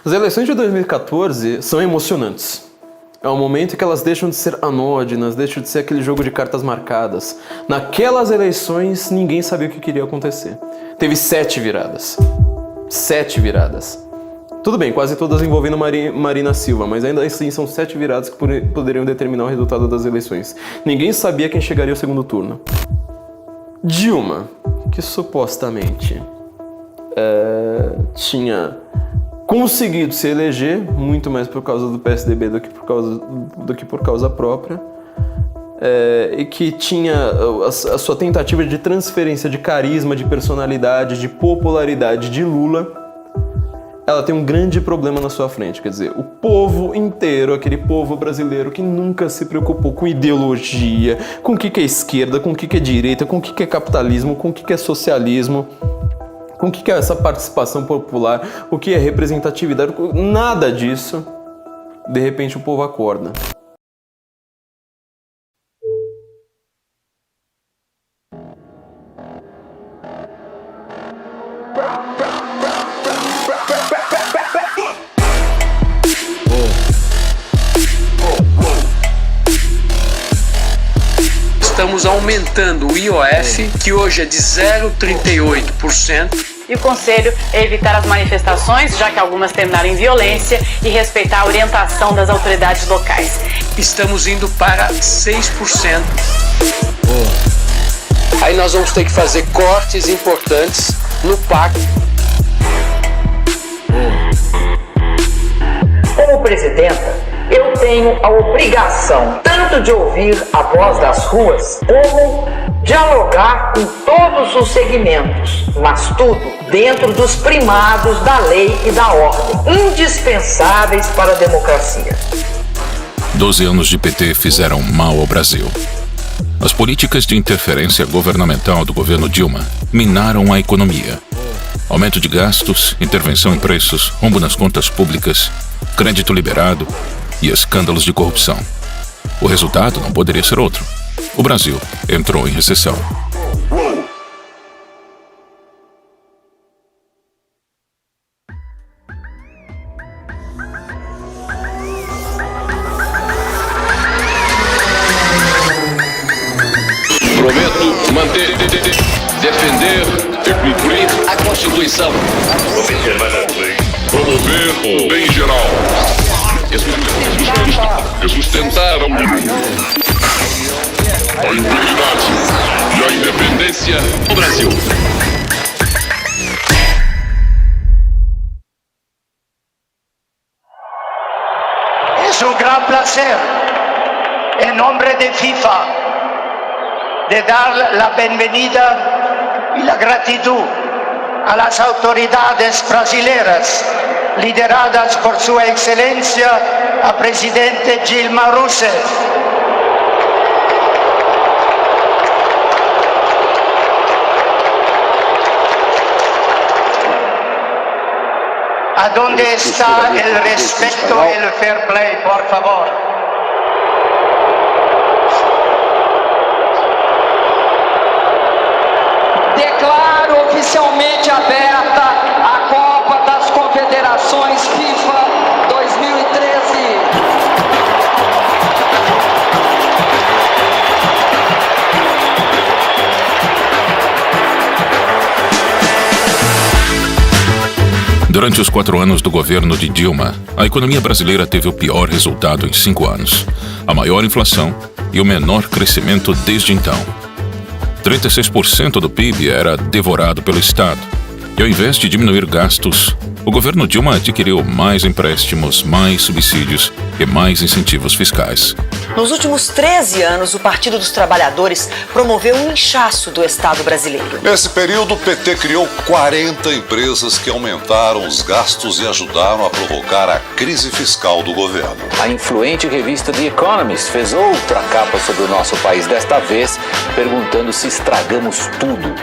As eleições de 2014 são emocionantes. É um momento em que elas deixam de ser anódinas, deixam de ser aquele jogo de cartas marcadas. Naquelas eleições, ninguém sabia o que queria acontecer. Teve 7 viradas. 7 viradas. Tudo bem, quase todas envolvendo Marina Silva, mas ainda assim são 7 viradas que poderiam determinar o resultado das eleições. Ninguém sabia quem chegaria ao segundo turno. Dilma, que supostamente tinha conseguido se eleger, muito mais por causa do PSDB do que por causa própria, e que tinha a sua tentativa de transferência de carisma, de personalidade, de popularidade de Lula, ela tem um grande problema na sua frente. Quer dizer, o povo inteiro, aquele povo brasileiro que nunca se preocupou com ideologia, com o que é esquerda, com o que é direita, com o que é capitalismo, com o que é socialismo, com o que é essa participação popular, o que é representatividade, nada disso, de repente o povo acorda. Estamos aumentando o IOF, que hoje é de 0,38%. E o conselho é evitar as manifestações, já que algumas terminaram em violência, e respeitar a orientação das autoridades locais. Estamos indo para 6%. Aí nós vamos ter que fazer cortes importantes no PAC. Como presidenta, eu tenho a obrigação tanto de ouvir a voz das ruas, como dialogar com todos os segmentos, mas tudo dentro dos primados da lei e da ordem, indispensáveis para a democracia. 12 anos de PT fizeram mal ao Brasil. As políticas de interferência governamental do governo Dilma minaram a economia. Aumento de gastos, intervenção em preços, rombo nas contas públicas, crédito liberado e escândalos de corrupção. O resultado não poderia ser outro. O Brasil entrou em recessão. Prometo manter, defender e cumprir a Constituição. Promover o bem geral. E sustentar a integridade e a independência do Brasil. Es un gran placer, en nombre de FIFA, de dar la bienvenida y la gratitud a las autoridades brasileñas, lideradas por su excelencia, a presidente Dilma Rousseff. ¿A dónde está el respeto y el fair play, por favor? Declaro oficialmente aberta a Copa das Confederações FIFA 2013. Durante os 4 anos do governo de Dilma, a economia brasileira teve o pior resultado em 5 anos, a maior inflação e o menor crescimento desde então. 36% do PIB era devorado pelo Estado, e ao invés de diminuir gastos, o governo Dilma adquiriu mais empréstimos, mais subsídios e mais incentivos fiscais. Nos últimos 13 anos, o Partido dos Trabalhadores promoveu um inchaço do Estado brasileiro. Nesse período, o PT criou 40 empresas que aumentaram os gastos e ajudaram a provocar a crise fiscal do governo. A influente revista The Economist fez outra capa sobre o nosso país, desta vez perguntando se estragamos tudo.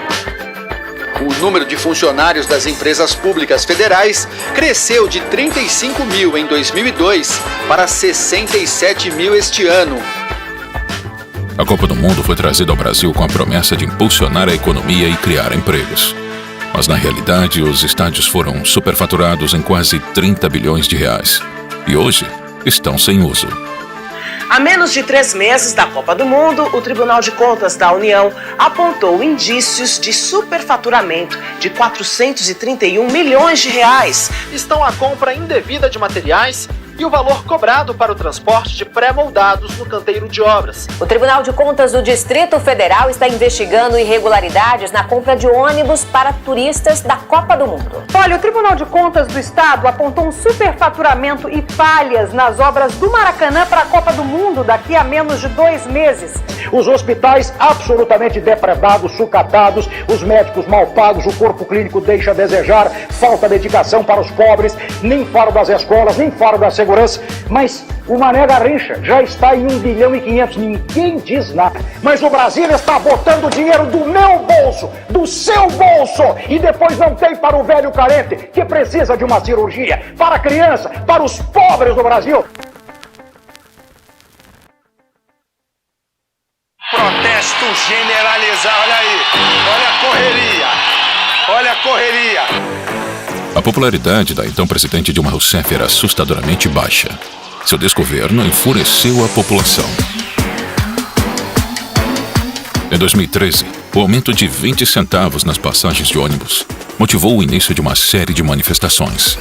O número de funcionários das empresas públicas federais cresceu de 35 mil em 2002 para 67 mil este ano. A Copa do Mundo foi trazida ao Brasil com a promessa de impulsionar a economia e criar empregos. Mas na realidade, os estádios foram superfaturados em quase 30 bilhões de reais. E hoje estão sem uso. Há menos de 3 meses da Copa do Mundo, o Tribunal de Contas da União apontou indícios de superfaturamento de 431 milhões de reais. Estão a compra indevida de materiais e o valor cobrado para o transporte de pré-moldados no canteiro de obras. O Tribunal de Contas do Distrito Federal está investigando irregularidades na compra de ônibus para turistas da Copa do Mundo. Olha, o Tribunal de Contas do Estado apontou um superfaturamento e falhas nas obras do Maracanã para a Copa do Mundo daqui a menos de 2 meses. Os hospitais absolutamente depredados, sucatados, os médicos mal pagos, o corpo clínico deixa a desejar, falta dedicação para os pobres, nem falo das escolas, nem falo da segurança, mas o Mané Garrincha já está em 1 bilhão e 500, ninguém diz nada. Mas o Brasil está botando dinheiro do meu bolso, do seu bolso, e depois não tem para o velho carente, que precisa de uma cirurgia, para a criança, para os pobres do Brasil. Protesto generalizado, olha aí, olha a correria, olha a correria. A popularidade da então presidente Dilma Rousseff era assustadoramente baixa. Seu desgoverno enfureceu a população. Em 2013, o aumento de 20 centavos nas passagens de ônibus motivou o início de uma série de manifestações.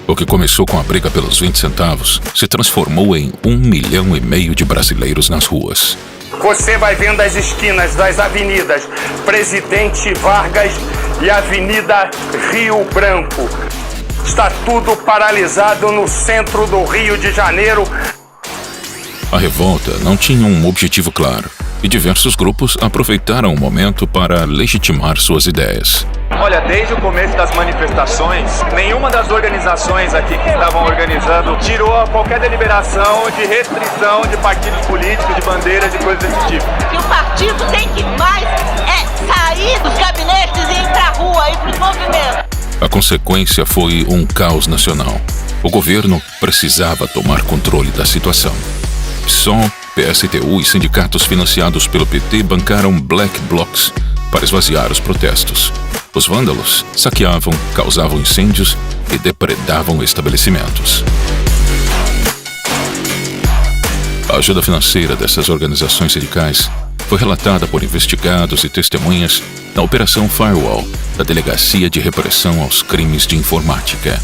O que começou com a briga pelos 20 centavos se transformou em 1,5 milhão de brasileiros nas ruas. Você vai vendo as esquinas das avenidas Presidente Vargas e Avenida Rio Branco. Está tudo paralisado no centro do Rio de Janeiro. A revolta não tinha um objetivo claro e diversos grupos aproveitaram o momento para legitimar suas ideias. Olha, desde o começo das manifestações, nenhuma das organizações aqui que estavam organizando tirou qualquer deliberação de restrição de partidos políticos, de bandeiras, de coisas desse tipo. E o partido tem que mais sair dos gabinetes e ir pra rua, ir pros movimentos. A consequência foi um caos nacional. O governo precisava tomar controle da situação. PSOL, PSTU e sindicatos financiados pelo PT bancaram black blocs para esvaziar os protestos. Os vândalos saqueavam, causavam incêndios e depredavam estabelecimentos. A ajuda financeira dessas organizações sindicais foi relatada por investigados e testemunhas na Operação Firewall, da Delegacia de Repressão aos Crimes de Informática.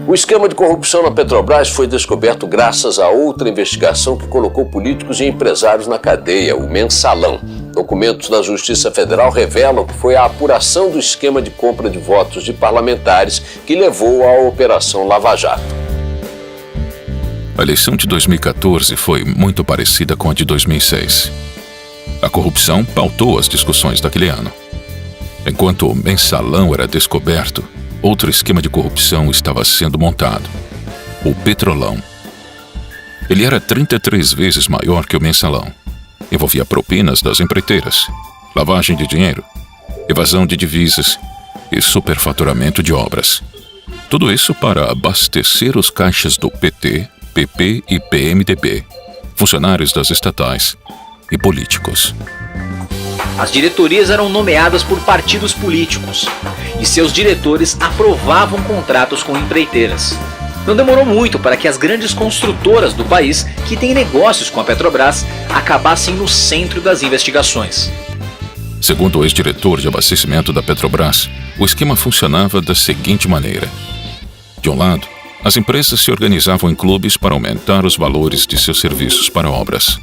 O esquema de corrupção na Petrobras foi descoberto graças a outra investigação que colocou políticos e empresários na cadeia, o Mensalão. Documentos da Justiça Federal revelam que foi a apuração do esquema de compra de votos de parlamentares que levou à Operação Lava Jato. A eleição de 2014 foi muito parecida com a de 2006. A corrupção pautou as discussões daquele ano. Enquanto o Mensalão era descoberto, outro esquema de corrupção estava sendo montado: o Petrolão. Ele era 33 vezes maior que o Mensalão. Envolvia propinas das empreiteiras, lavagem de dinheiro, evasão de divisas e superfaturamento de obras. Tudo isso para abastecer os caixas do PT, PP e PMDB, funcionários das estatais e políticos. As diretorias eram nomeadas por partidos políticos e seus diretores aprovavam contratos com empreiteiras. Não demorou muito para que as grandes construtoras do país, que têm negócios com a Petrobras, acabassem no centro das investigações. Segundo o ex-diretor de abastecimento da Petrobras, o esquema funcionava da seguinte maneira: de um lado, as empresas se organizavam em clubes para aumentar os valores de seus serviços para obras.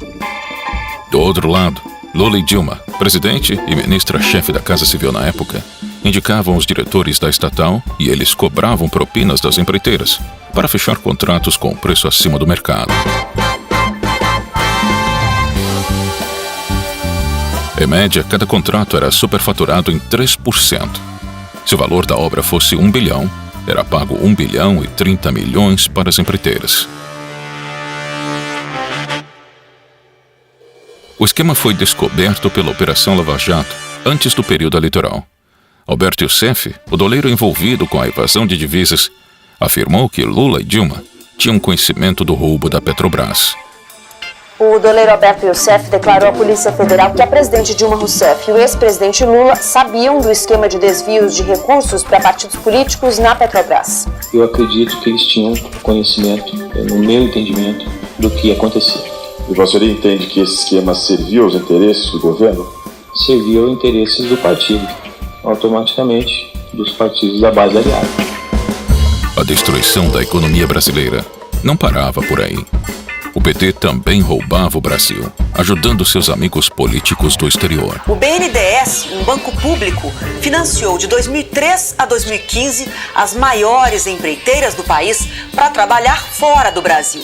Do outro lado, Lula e Dilma, presidente e ministra-chefe da Casa Civil na época, indicavam os diretores da estatal e eles cobravam propinas das empreiteiras para fechar contratos com preço acima do mercado. Em média, cada contrato era superfaturado em 3%. Se o valor da obra fosse 1 bilhão, era pago 1 bilhão e 30 milhões para as empreiteiras. O esquema foi descoberto pela Operação Lava Jato antes do período eleitoral. Alberto Youssef, o doleiro envolvido com a evasão de divisas, afirmou que Lula e Dilma tinham conhecimento do roubo da Petrobras. O doleiro Alberto Youssef declarou à Polícia Federal que a presidente Dilma Rousseff e o ex-presidente Lula sabiam do esquema de desvios de recursos para partidos políticos na Petrobras. Eu acredito que eles tinham conhecimento, no meu entendimento, do que acontecia. E você entende que esse esquema serviu aos interesses do governo? Serviu aos interesses do partido, automaticamente dos partidos da base aliada. A destruição da economia brasileira não parava por aí. O PT também roubava o Brasil, ajudando seus amigos políticos do exterior. O BNDES, um banco público, financiou de 2003 a 2015 as maiores empreiteiras do país para trabalhar fora do Brasil.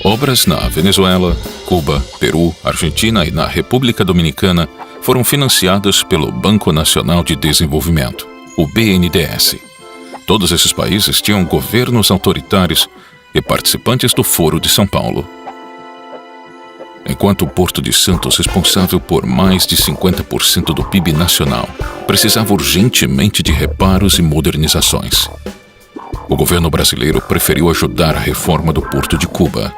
Obras na Venezuela, Cuba, Peru, Argentina e na República Dominicana foram financiadas pelo Banco Nacional de Desenvolvimento, o BNDES. Todos esses países tinham governos autoritários e participantes do Foro de São Paulo. Enquanto o Porto de Santos, responsável por mais de 50% do PIB nacional, precisava urgentemente de reparos e modernizações. O governo brasileiro preferiu ajudar a reforma do Porto de Cuba.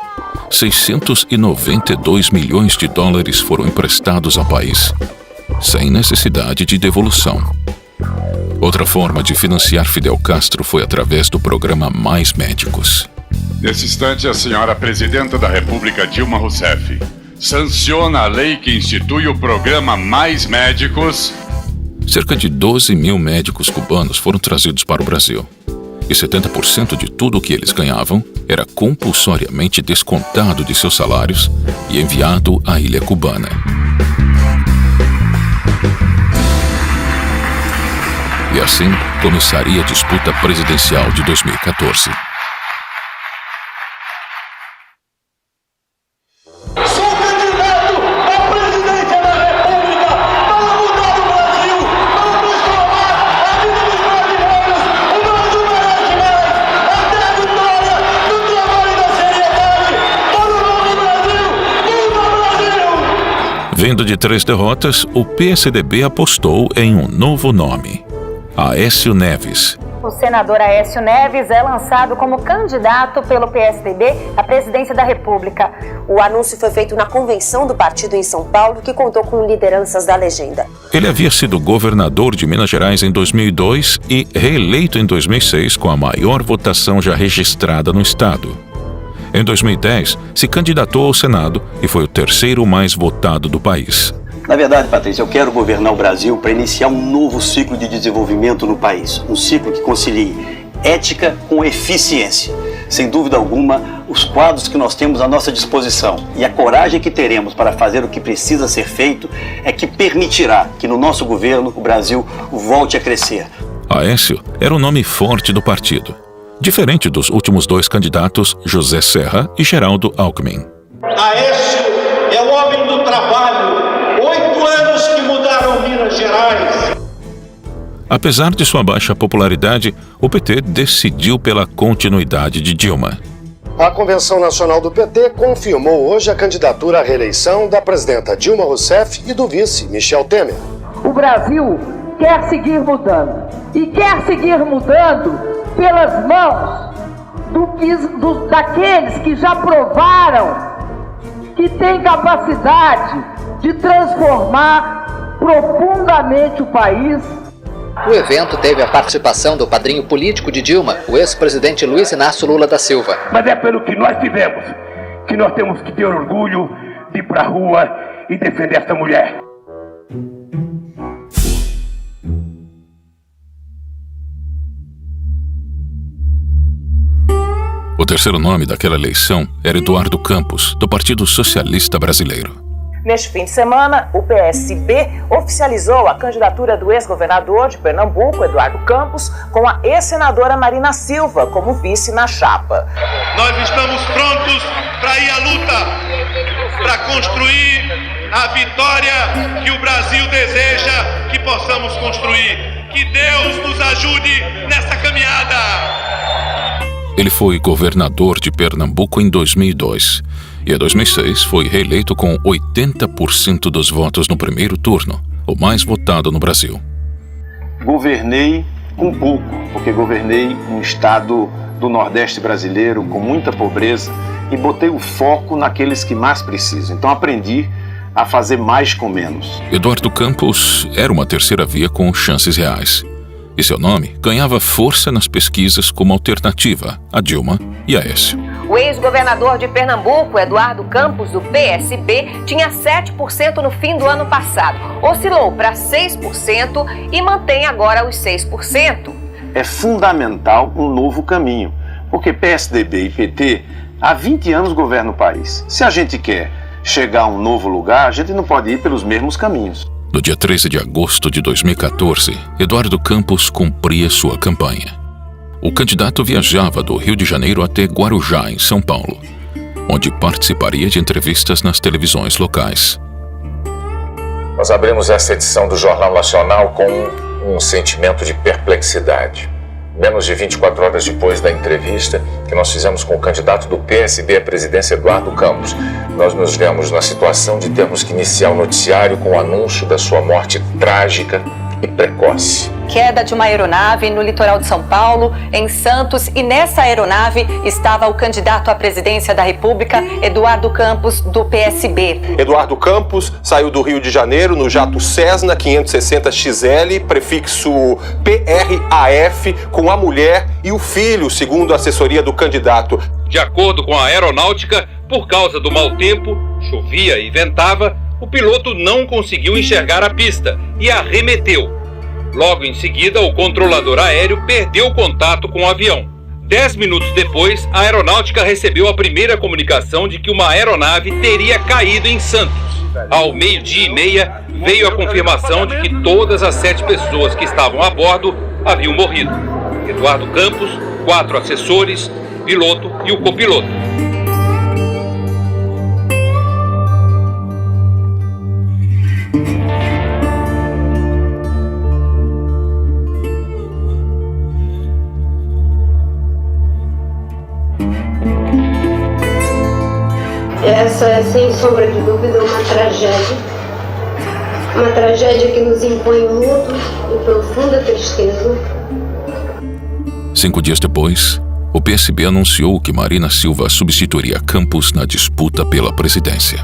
692 milhões de dólares foram emprestados ao país, sem necessidade de devolução. Outra forma de financiar Fidel Castro foi através do programa Mais Médicos. Nesse instante, a senhora presidenta da República, Dilma Rousseff, sanciona a lei que institui o programa Mais Médicos. Cerca de 12 mil médicos cubanos foram trazidos para o Brasil. E 70% de tudo o que eles ganhavam era compulsoriamente descontado de seus salários e enviado à ilha cubana. E assim começaria a disputa presidencial de 2014. Vindo de 3 derrotas, o PSDB apostou em um novo nome: Aécio Neves. O senador Aécio Neves é lançado como candidato pelo PSDB à presidência da República. O anúncio foi feito na convenção do partido em São Paulo, que contou com lideranças da legenda. Ele havia sido governador de Minas Gerais em 2002 e reeleito em 2006 com a maior votação já registrada no estado. Em 2010, se candidatou ao Senado e foi o terceiro mais votado do país. Na verdade, Patrícia, eu quero governar o Brasil para iniciar um novo ciclo de desenvolvimento no país. Um ciclo que concilie ética com eficiência. Sem dúvida alguma, os quadros que nós temos à nossa disposição e a coragem que teremos para fazer o que precisa ser feito é que permitirá que no nosso governo o Brasil volte a crescer. Aécio era o nome forte do partido, diferente dos últimos 2 candidatos, José Serra e Geraldo Alckmin. Aécio é o homem do trabalho. 8 anos que mudaram Minas Gerais. Apesar de sua baixa popularidade, o PT decidiu pela continuidade de Dilma. A Convenção Nacional do PT confirmou hoje a candidatura à reeleição da presidenta Dilma Rousseff e do vice Michel Temer. O Brasil quer seguir mudando. E quer seguir mudando pelas mãos daqueles que já provaram que têm capacidade de transformar profundamente o país. O evento teve a participação do padrinho político de Dilma, o ex-presidente Luiz Inácio Lula da Silva. Mas é pelo que nós fizemos que nós temos que ter orgulho de ir pra rua e defender essa mulher. O terceiro nome daquela eleição era Eduardo Campos, do Partido Socialista Brasileiro. Neste fim de semana, o PSB oficializou a candidatura do ex-governador de Pernambuco, Eduardo Campos, com a ex-senadora Marina Silva como vice na chapa. Nós estamos prontos para ir à luta, para construir a vitória que o Brasil deseja que possamos construir. Que Deus nos ajude nessa caminhada. Ele foi governador de Pernambuco em 2002 E em 2006 foi reeleito com 80% dos votos no primeiro turno, o mais votado no Brasil. Governei com pouco, porque governei um estado do Nordeste brasileiro com muita pobreza e botei o foco naqueles que mais precisam. Então aprendi a fazer mais com menos. Eduardo Campos era uma terceira via com chances reais. E seu nome ganhava força nas pesquisas como alternativa a Dilma e Aécio. O ex-governador de Pernambuco, Eduardo Campos, do PSB, tinha 7% no fim do ano passado. Oscilou para 6% e mantém agora os 6%. É fundamental um novo caminho, porque PSDB e PT há 20 anos governam o país. Se a gente quer chegar a um novo lugar, a gente não pode ir pelos mesmos caminhos. No dia 13 de agosto de 2014, Eduardo Campos cumpria sua campanha. O candidato viajava do Rio de Janeiro até Guarujá, em São Paulo, onde participaria de entrevistas nas televisões locais. Nós abrimos essa edição do Jornal Nacional com um sentimento de perplexidade. Menos de 24 horas depois da entrevista que nós fizemos com o candidato do PSB à presidência, Eduardo Campos, nós nos vemos na situação de termos que iniciar o noticiário com o anúncio da sua morte trágica e precoce. Queda de uma aeronave no litoral de São Paulo, em Santos, e nessa aeronave estava o candidato à presidência da República, Eduardo Campos, do PSB. Eduardo Campos saiu do Rio de Janeiro no jato Cessna 560XL, prefixo PRAF, com a mulher e o filho, segundo a assessoria do candidato. De acordo com a aeronáutica, por causa do mau tempo, chovia e ventava, o piloto não conseguiu enxergar a pista e arremeteu. Logo em seguida, o controlador aéreo perdeu contato com o avião. 10 minutos depois, a aeronáutica recebeu a primeira comunicação de que uma aeronave teria caído em Santos. Ao 12:30, veio a confirmação de que todas as 7 pessoas que estavam a bordo haviam morrido. Eduardo Campos, 4 assessores, piloto e o copiloto. Essa é, sem sombra de dúvida, uma tragédia que nos impõe luto e profunda tristeza. 5 dias depois, o PSB anunciou que Marina Silva substituiria Campos na disputa pela presidência.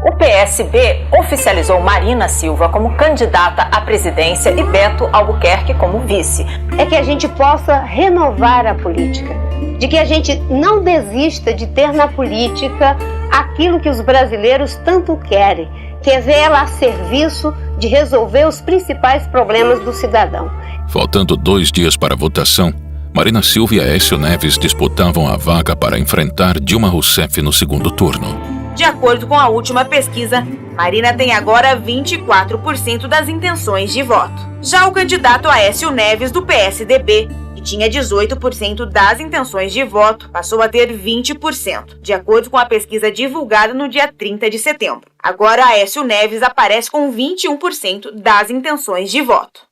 O PSB oficializou Marina Silva como candidata à presidência e Beto Albuquerque como vice. É que a gente possa renovar a política, de que a gente não desista de ter na política aquilo que os brasileiros tanto querem, que é vê-la a serviço de resolver os principais problemas do cidadão. Faltando 2 dias para a votação, Marina Silva e Aécio Neves disputavam a vaga para enfrentar Dilma Rousseff no segundo turno. De acordo com a última pesquisa, Marina tem agora 24% das intenções de voto. Já o candidato Aécio Neves, do PSDB, que tinha 18% das intenções de voto, passou a ter 20%, de acordo com a pesquisa divulgada no dia 30 de setembro. Agora, Aécio Neves aparece com 21% das intenções de voto.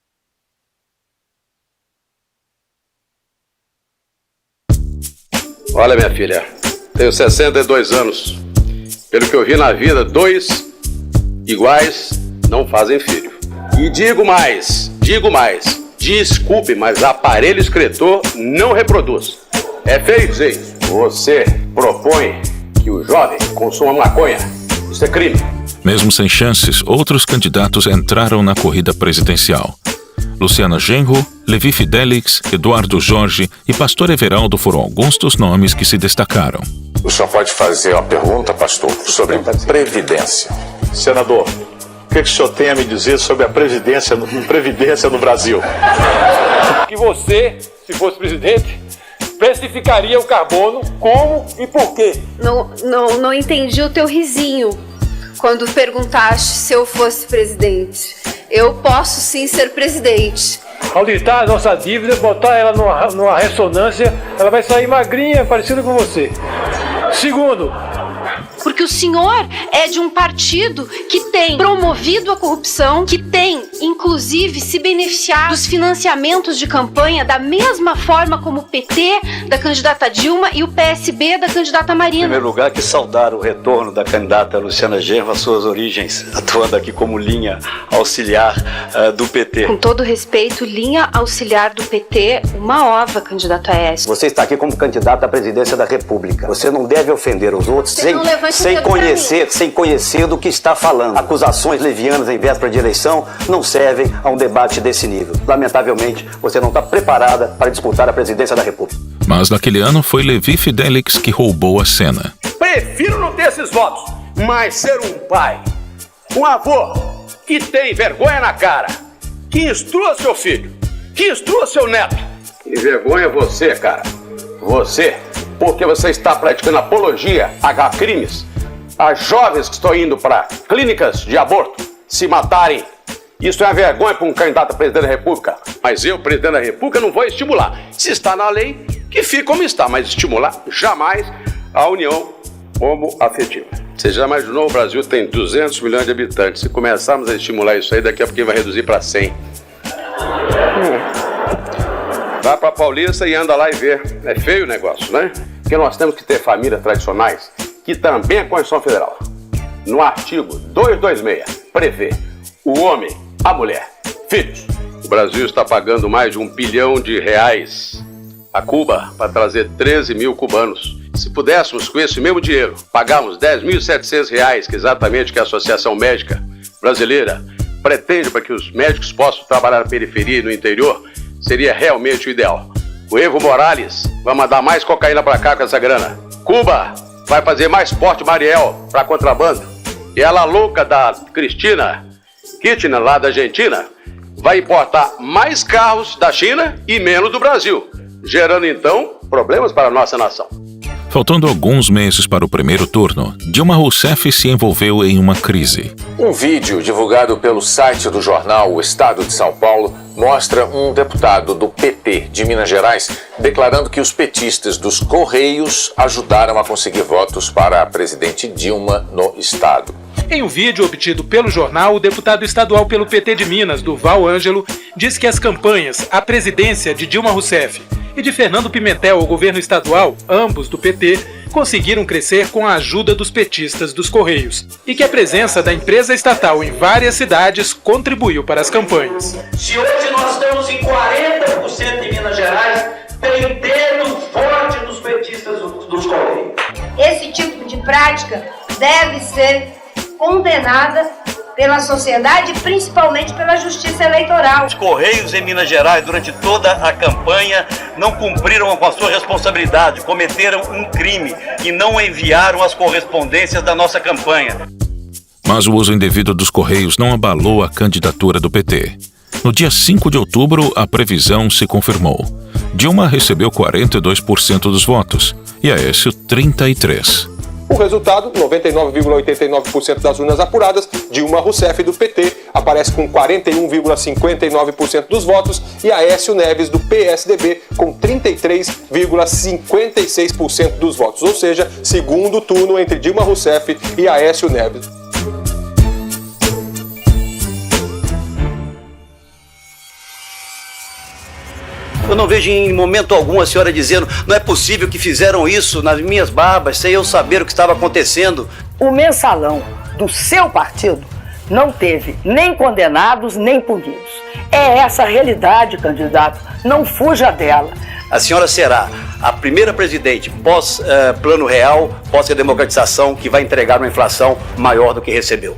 Olha, minha filha, tenho 62 anos. Pelo que eu vi na vida, 2 iguais não fazem filho. E digo mais, desculpe, mas aparelho excretor não reproduz. É feio dizer isso. Você propõe que o jovem consuma maconha. Isso é crime. Mesmo sem chances, outros candidatos entraram na corrida presidencial. Luciana Genro, Levi Fidelix, Eduardo Jorge e Pastor Everaldo foram alguns dos nomes que se destacaram. O senhor pode fazer uma pergunta, pastor, sobre Previdência. Senador, o que o senhor tem a me dizer sobre a Previdência no Brasil? Que você, se fosse presidente, precificaria o carbono como e por quê? Não entendi o teu risinho quando perguntaste se eu fosse presidente. Eu posso sim ser presidente. Auditar a nossa dívida, botar ela numa ressonância, ela vai sair magrinha, parecida com você. Segundo, porque o senhor é de um partido que tem promovido a corrupção, que tem, inclusive, se beneficiado dos financiamentos de campanha da mesma forma como o PT da candidata Dilma e o PSB da candidata Marina. Em primeiro lugar, que saudar o retorno da candidata Luciana Genro às suas origens, atuando aqui como linha auxiliar do PT. Com todo respeito, linha auxiliar do PT, uma ova, candidato Aécio. Você está aqui como candidata à presidência da República. Você não deve ofender os outros sem conhecer do que está falando. Acusações levianas em véspera de eleição não servem a um debate desse nível. Lamentavelmente, você não está preparada para disputar a presidência da República. Mas naquele ano foi Levi Fidelix que roubou a cena. Prefiro não ter esses votos, mas ser um pai, um avô que tem vergonha na cara, que instrua seu filho, que instrua seu neto. Envergonha você, cara. Você, porque você está praticando apologia a crimes, a jovens que estão indo para clínicas de aborto se matarem. Isso é uma vergonha para um candidato a presidente da República. Mas eu, presidente da República, não vou estimular. Se está na lei, que fique como está, mas estimular jamais a união homoafetiva. Você já imaginou, o Brasil tem 200 milhões de habitantes. Se começarmos a estimular isso aí, daqui a pouquinho vai reduzir para 100. Vai para Paulista e anda lá e vê. É feio o negócio, né? Porque nós temos que ter famílias tradicionais, que também a Constituição Federal, no artigo 226, prevê o homem, a mulher, filhos. O Brasil está pagando mais de R$1 bilhão a Cuba para trazer 13 mil cubanos. Se pudéssemos, com esse mesmo dinheiro, pagarmos R$10.700, que é exatamente o que a Associação Médica Brasileira pretende para que os médicos possam trabalhar na periferia e no interior, seria realmente o ideal. O Evo Morales vai mandar mais cocaína para cá com essa grana. Cuba vai fazer mais porte Mariel para contrabando. E ela louca da Cristina Kirchner, lá da Argentina, vai importar mais carros da China e menos do Brasil, gerando então problemas para a nossa nação. Faltando alguns meses para o primeiro turno, Dilma Rousseff se envolveu em uma crise. Um vídeo divulgado pelo site do jornal O Estado de São Paulo mostra um deputado do PT de Minas Gerais declarando que os petistas dos Correios ajudaram a conseguir votos para a presidente Dilma no estado. Em um vídeo obtido pelo jornal, o deputado estadual pelo PT de Minas, Durval Ângelo, diz que as campanhas à presidência de Dilma Rousseff e de Fernando Pimentel ao governo estadual, ambos do PT, conseguiram crescer com a ajuda dos petistas dos Correios e que a presença da empresa estatal em várias cidades contribuiu para as campanhas. Se hoje nós estamos em 40% em Minas Gerais, tem dedo forte dos petistas dos Correios. Esse tipo de prática deve ser condenada pela sociedade e principalmente pela justiça eleitoral. Os Correios em Minas Gerais, durante toda a campanha, não cumpriram com a sua responsabilidade, cometeram um crime e não enviaram as correspondências da nossa campanha. Mas o uso indevido dos Correios não abalou a candidatura do PT. No dia 5 de outubro, a previsão se confirmou. Dilma recebeu 42% dos votos e Aécio 33%. O resultado, 99,89% das urnas apuradas, Dilma Rousseff do PT aparece com 41,59% dos votos e Aécio Neves do PSDB com 33,56% dos votos. Ou seja, segundo turno entre Dilma Rousseff e Aécio Neves. Eu não vejo em momento algum a senhora dizendo não é possível que fizeram isso nas minhas barbas, sem eu saber o que estava acontecendo. O mensalão do seu partido não teve nem condenados nem punidos. É essa a realidade, candidato. Não fuja dela. A senhora será a primeira presidente pós-Plano Real, pós-democratização, que vai entregar uma inflação maior do que recebeu.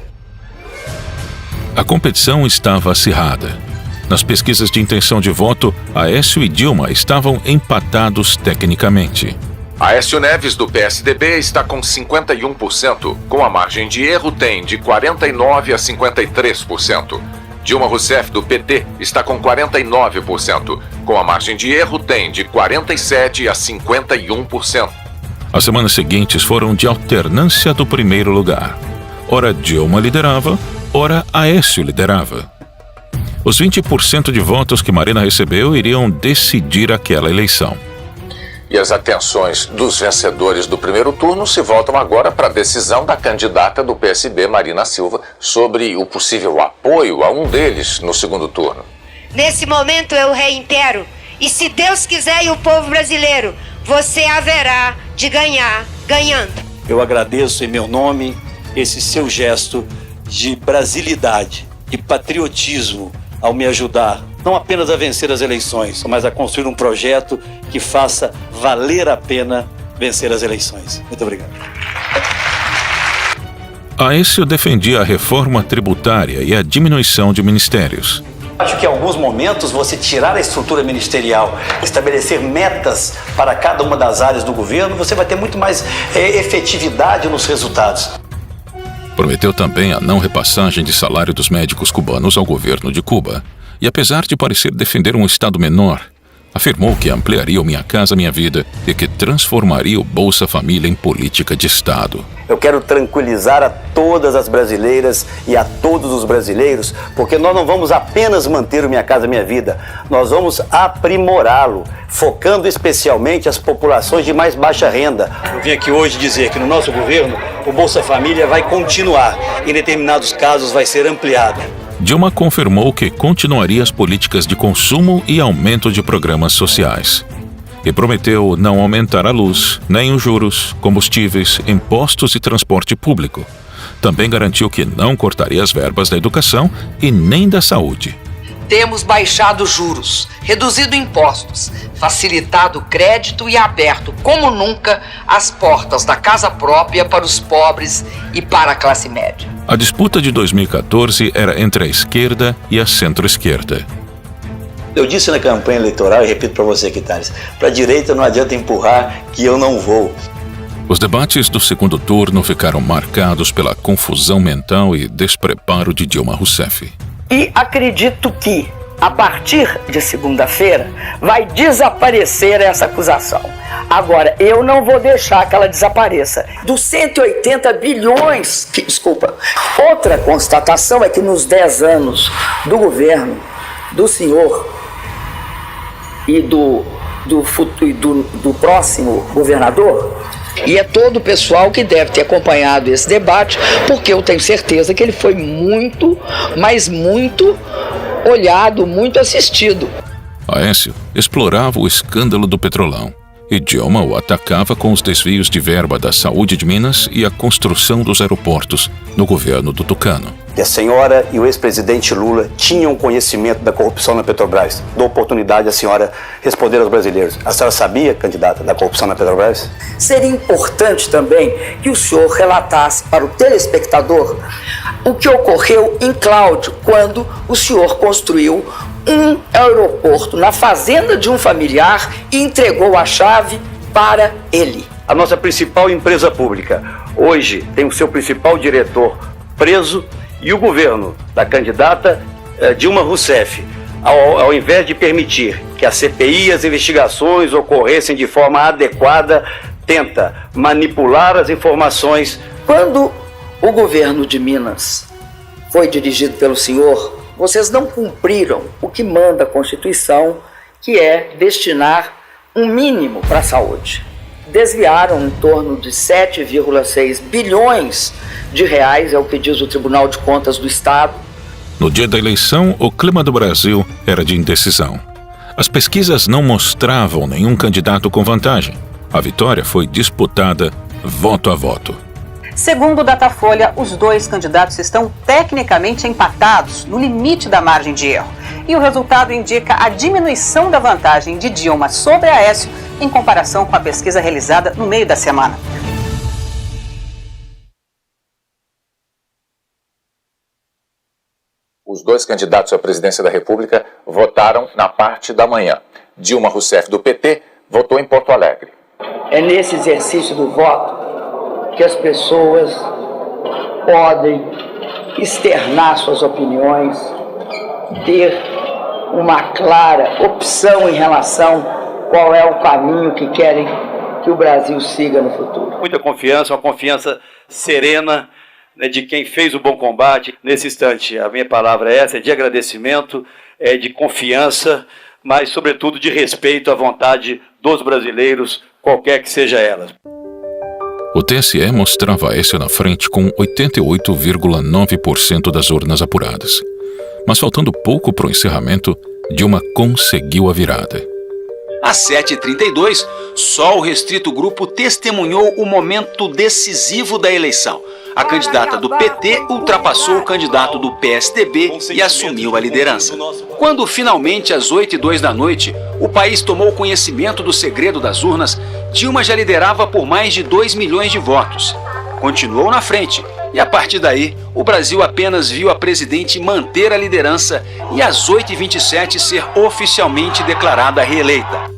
A competição estava acirrada. Nas pesquisas de intenção de voto, Aécio e Dilma estavam empatados tecnicamente. Aécio Neves, do PSDB, está com 51%. Com a margem de erro, tem de 49% a 53%. Dilma Rousseff, do PT, está com 49%. Com a margem de erro, tem de 47% a 51%. As semanas seguintes foram de alternância do primeiro lugar. Ora Dilma liderava, ora Aécio liderava. Os 20% de votos que Marina recebeu iriam decidir aquela eleição. E as atenções dos vencedores do primeiro turno se voltam agora para a decisão da candidata do PSB, Marina Silva, sobre o possível apoio a um deles no segundo turno. Nesse momento eu reitero, e se Deus quiser e o povo brasileiro, você haverá de ganhar ganhando. Eu agradeço em meu nome esse seu gesto de brasilidade e patriotismo ao me ajudar, não apenas a vencer as eleições, mas a construir um projeto que faça valer a pena vencer as eleições. Muito obrigado. Aécio defendia a reforma tributária e a diminuição de ministérios. Acho que em alguns momentos você tirar a estrutura ministerial, estabelecer metas para cada uma das áreas do governo, você vai ter muito mais efetividade nos resultados. Prometeu também a não repassagem de salário dos médicos cubanos ao governo de Cuba. E apesar de parecer defender um Estado menor, afirmou que ampliaria o Minha Casa Minha Vida e que transformaria o Bolsa Família em política de Estado. Eu quero tranquilizar a todas as brasileiras e a todos os brasileiros, porque nós não vamos apenas manter o Minha Casa Minha Vida, nós vamos aprimorá-lo, focando especialmente as populações de mais baixa renda. Eu vim aqui hoje dizer que no nosso governo o Bolsa Família vai continuar, em determinados casos vai ser ampliado. Dilma confirmou que continuaria as políticas de consumo e aumento de programas sociais. E prometeu não aumentar a luz, nem os juros, combustíveis, impostos e transporte público. Também garantiu que não cortaria as verbas da educação e nem da saúde. Temos baixado juros, reduzido impostos, facilitado o crédito e aberto, como nunca, as portas da casa própria para os pobres e para a classe média. A disputa de 2014 era entre a esquerda e a centro-esquerda. Eu disse na campanha eleitoral, e repito para você aqui, Thales, para a direita não adianta empurrar que eu não vou. Os debates do segundo turno ficaram marcados pela confusão mental e despreparo de Dilma Rousseff. E acredito que, a partir de segunda-feira, vai desaparecer essa acusação. Agora, eu não vou deixar que ela desapareça. Dos 180 bilhões, outra constatação é que nos 10 anos do governo do senhor e do próximo governador, e é todo o pessoal que deve ter acompanhado esse debate, porque eu tenho certeza que ele foi muito, mas muito olhado, muito assistido. Aécio explorava o escândalo do Petrolão e Dilma o atacava com os desvios de verba da saúde de Minas e a construção dos aeroportos no governo do Tucano. E a senhora e o ex-presidente Lula tinham conhecimento da corrupção na Petrobras. Dou oportunidade à senhora responder aos brasileiros. A senhora sabia, candidata, da corrupção na Petrobras? Seria importante também que o senhor relatasse para o telespectador o que ocorreu em Cláudio, quando o senhor construiu um aeroporto na fazenda de um familiar e entregou a chave para ele. A nossa principal empresa pública hoje tem o seu principal diretor preso e o governo da candidata Dilma Rousseff, ao invés de permitir que a CPI e as investigações ocorressem de forma adequada, tenta manipular as informações. Quando o governo de Minas foi dirigido pelo senhor, vocês não cumpriram o que manda a Constituição, que é destinar um mínimo para a saúde. Desviaram em torno de 7,6 bilhões de reais, é o que diz o Tribunal de Contas do Estado. No dia da eleição, o clima do Brasil era de indecisão. As pesquisas não mostravam nenhum candidato com vantagem. A vitória foi disputada voto a voto. Segundo o Datafolha, os dois candidatos estão tecnicamente empatados, no limite da margem de erro. E o resultado indica a diminuição da vantagem de Dilma sobre Aécio em comparação com a pesquisa realizada no meio da semana. Os dois candidatos à presidência da República votaram na parte da manhã. Dilma Rousseff, do PT, votou em Porto Alegre. É nesse exercício do voto que as pessoas podem externar suas opiniões, ter uma clara opção em relação qual é o caminho que querem que o Brasil siga no futuro. Muita confiança, uma confiança serena, né, de quem fez o bom combate. Nesse instante, a minha palavra é essa, é de agradecimento, é de confiança, mas, sobretudo, de respeito à vontade do dos brasileiros, qualquer que seja elas. O TSE mostrava Aécio na frente com 88,9% das urnas apuradas. Mas faltando pouco para o encerramento, Dilma conseguiu a virada. Às 7h32, só o restrito grupo testemunhou o momento decisivo da eleição. A candidata do PT ultrapassou o candidato do PSDB e assumiu a liderança. Quando finalmente, às 8h02 da noite, o país tomou conhecimento do segredo das urnas, Dilma já liderava por mais de 2 milhões de votos. Continuou na frente e, a partir daí, o Brasil apenas viu a presidente manter a liderança e às 8h27 ser oficialmente declarada reeleita.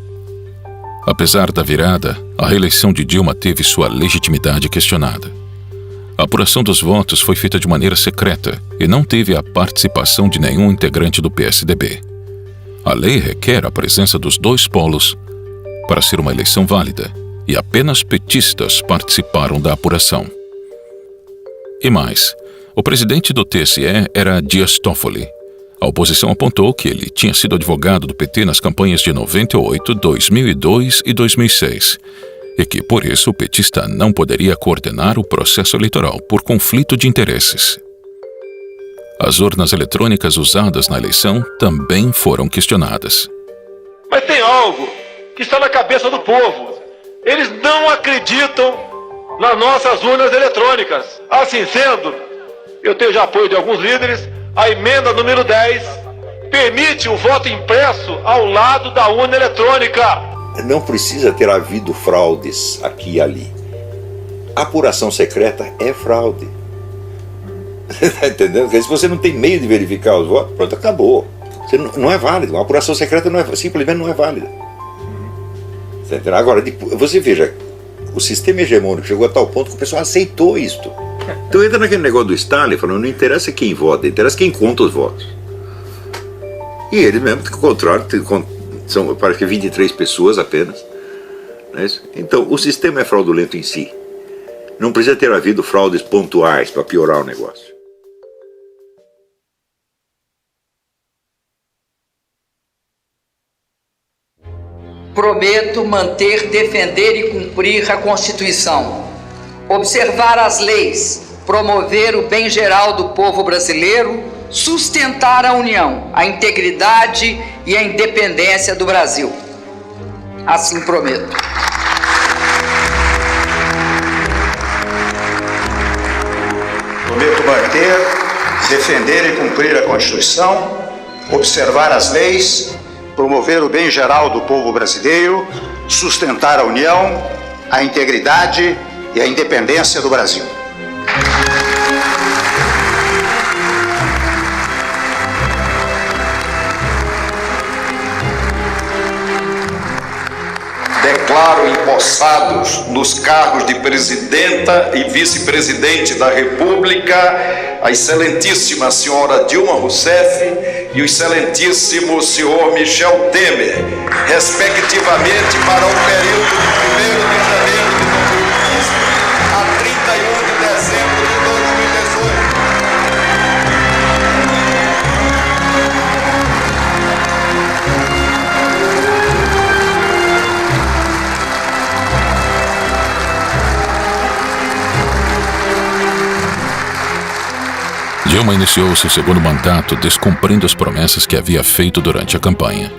Apesar da virada, a reeleição de Dilma teve sua legitimidade questionada. A apuração dos votos foi feita de maneira secreta e não teve a participação de nenhum integrante do PSDB. A lei requer a presença dos dois polos para ser uma eleição válida, e apenas petistas participaram da apuração. E mais, o presidente do TSE era Dias Toffoli. A oposição apontou que ele tinha sido advogado do PT nas campanhas de 98, 2002 e 2006, e que, por isso, o petista não poderia coordenar o processo eleitoral por conflito de interesses. As urnas eletrônicas usadas na eleição também foram questionadas. Mas tem algo que está na cabeça do povo. Eles não acreditam nas nossas urnas eletrônicas. Assim sendo, eu tenho já apoio de alguns líderes. A emenda número 10 permite o voto impresso ao lado da urna eletrônica. Não precisa ter havido fraudes aqui e ali. A apuração secreta é fraude. Está entendendo? Porque se você não tem meio de verificar os votos, pronto, acabou. Você não é válido. Uma apuração secreta simplesmente não é válida. Agora, você veja, o sistema hegemônico chegou a tal ponto que o pessoal aceitou isto. Então entra naquele negócio do Stalin, falando, não interessa quem vota, interessa quem conta os votos. E eles mesmo controlam, são, parece que 23 pessoas apenas. Não é isso? Então, o sistema é fraudulento em si. Não precisa ter havido fraudes pontuais para piorar o negócio. Prometo manter, defender e cumprir a Constituição, observar as leis, promover o bem geral do povo brasileiro, sustentar a união, a integridade e a independência do Brasil. Assim prometo. Prometo manter, defender e cumprir a Constituição, observar as leis, promover o bem geral do povo brasileiro, sustentar a união, a integridade e a independência do Brasil. Declaro empossados nos cargos de presidenta e vice-presidente da República a excelentíssima senhora Dilma Rousseff e o excelentíssimo senhor Michel Temer, respectivamente, para o período de 1º de janeiro de 2015 a 31 de dezembro de 2018. Dilma iniciou seu segundo mandato descumprindo as promessas que havia feito durante a campanha.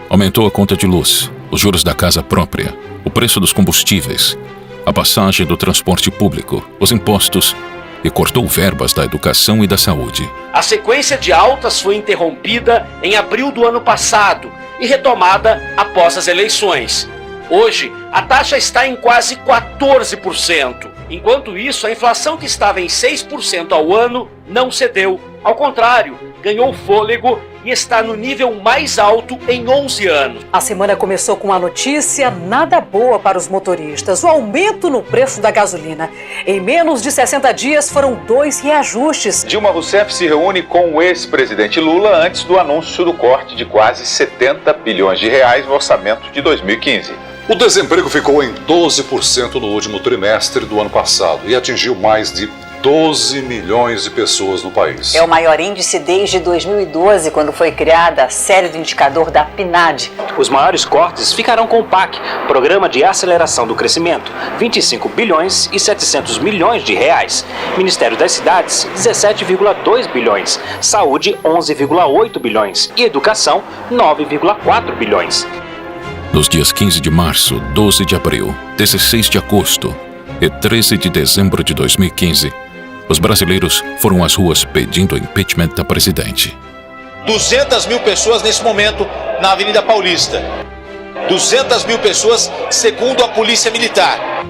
Aumentou a conta de luz, os juros da casa própria, o preço dos combustíveis, a passagem do transporte público, os impostos e cortou verbas da educação e da saúde. A sequência de altas foi interrompida em abril do ano passado e retomada após as eleições. Hoje, a taxa está em quase 14%. Enquanto isso, a inflação que estava em 6% ao ano não cedeu. Ao contrário, ganhou fôlego e está no nível mais alto em 11 anos. A semana começou com uma notícia nada boa para os motoristas: o aumento no preço da gasolina. Em menos de 60 dias foram 2 reajustes. Dilma Rousseff se reúne com o ex-presidente Lula antes do anúncio do corte de quase 70 bilhões de reais no orçamento de 2015. O desemprego ficou em 12% no último trimestre do ano passado e atingiu mais de 12 milhões de pessoas no país. É o maior índice desde 2012, quando foi criada a série do indicador da PNAD. Os maiores cortes ficarão com o PAC, Programa de Aceleração do Crescimento, 25 bilhões e 700 milhões de reais. Ministério das Cidades, 17,2 bilhões. Saúde, 11,8 bilhões. E Educação, 9,4 bilhões. Nos dias 15 de março, 12 de abril, 16 de agosto e 13 de dezembro de 2015, os brasileiros foram às ruas pedindo o impeachment da presidente. 200 mil pessoas nesse momento na Avenida Paulista. 200 mil pessoas, segundo a Polícia Militar.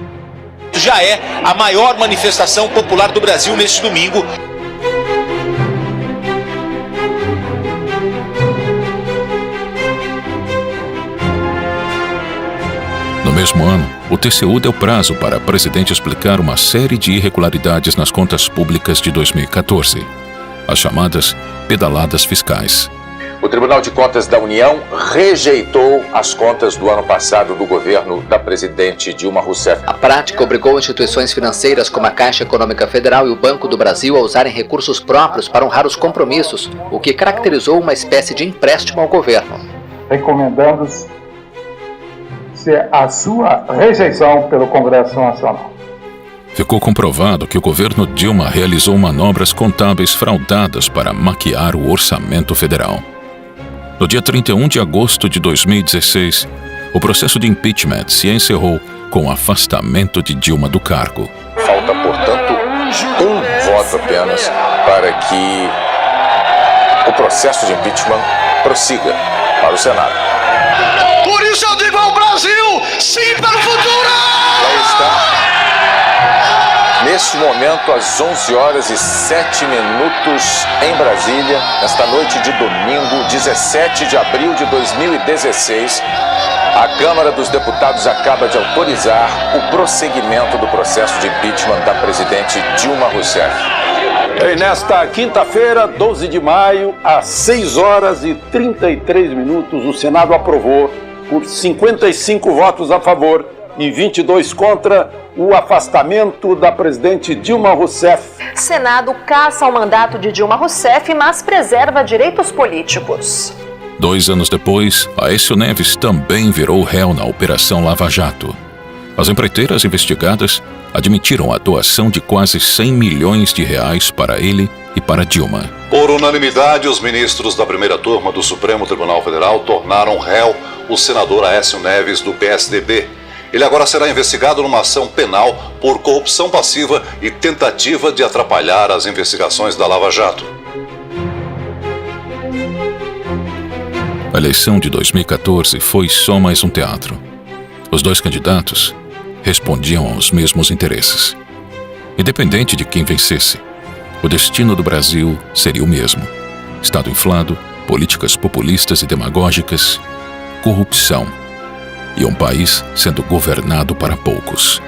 Já é a maior manifestação popular do Brasil neste domingo. No mesmo ano, o TCU deu prazo para a presidente explicar uma série de irregularidades nas contas públicas de 2014, as chamadas pedaladas fiscais. O Tribunal de Contas da União rejeitou as contas do ano passado do governo da presidente Dilma Rousseff. A prática obrigou instituições financeiras como a Caixa Econômica Federal e o Banco do Brasil a usarem recursos próprios para honrar os compromissos, o que caracterizou uma espécie de empréstimo ao governo. Recomendando-se a sua rejeição pelo Congresso Nacional. Ficou comprovado que o governo Dilma realizou manobras contábeis fraudadas para maquiar o orçamento federal. No dia 31 de agosto de 2016, o processo de impeachment se encerrou com o afastamento de Dilma do cargo. Falta, portanto, um voto apenas para que o processo de impeachment prossiga para o Senado. Por isso eu digo ao Brasil, sim para o futuro! Já está. Neste momento, às 11 horas e 7 minutos em Brasília, nesta noite de domingo, 17 de abril de 2016, a Câmara dos Deputados acaba de autorizar o prosseguimento do processo de impeachment da presidente Dilma Rousseff. E nesta quinta-feira, 12 de maio, às 6 horas e 33 minutos, o Senado aprovou, por 55 votos a favor e 22 contra, o afastamento da presidente Dilma Rousseff. Senado caça o mandato de Dilma Rousseff, mas preserva direitos políticos. 2 anos depois, Aécio Neves também virou réu na Operação Lava Jato. As empreiteiras investigadas admitiram a doação de quase 100 milhões de reais para ele e para Dilma. Por unanimidade, os ministros da primeira turma do Supremo Tribunal Federal tornaram réu o senador Aécio Neves, do PSDB. Ele agora será investigado numa ação penal por corrupção passiva e tentativa de atrapalhar as investigações da Lava Jato. A eleição de 2014 foi só mais um teatro. Os dois candidatos respondiam aos mesmos interesses. Independente de quem vencesse, o destino do Brasil seria o mesmo. Estado inflado, políticas populistas e demagógicas, corrupção e um país sendo governado para poucos.